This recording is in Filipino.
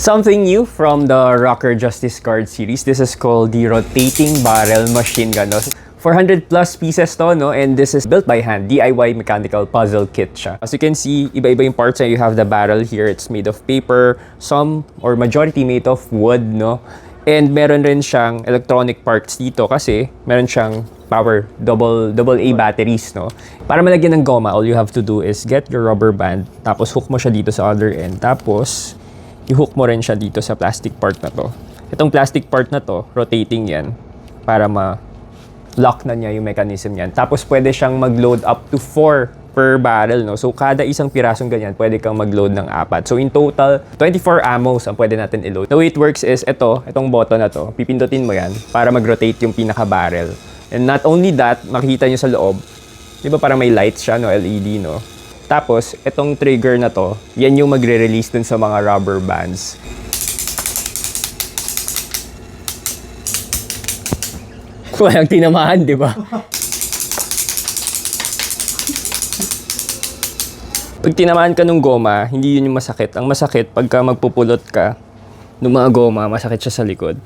Something new from the Rocker Justice Card series. This is called the Rotating Barrel Machine Gun. No? 400 plus pieces to, no? And this is built by hand. DIY mechanical puzzle kit siya. As you can see, iba-iba yung parts. You have the barrel here. It's made of paper. Some or majority made of wood, no? And meron rin siyang electronic parts dito kasi meron siyang power double A batteries, no? Para malagyan ng goma, all you have to do is get your rubber band, tapos hook mo siya dito sa other end, tapos i-hook mo rin siya dito sa plastic part na to. Itong plastic part na to, rotating yan para ma-lock na niya yung mechanism niyan. Tapos pwede siyang mag-load up to 4 per barrel, no? So kada isang pirasong ganyan, pwede kang mag-load ng 4. So in total, 24 ammos ang pwede natin i-load. The way it works is itong button na to, pipindutin mo yan para mag-rotate yung pinaka-barrel. And not only that, makikita nyo sa loob, di ba parang may lights siya, no? LED, no? Tapos, itong trigger na to, yan yung magre-release dun sa mga rubber bands. Walang tinamaan, di ba? Pag tinamaan ka ng goma, hindi yun yung masakit. Ang masakit, pagka magpupulot ka ng mga goma, masakit siya sa likod.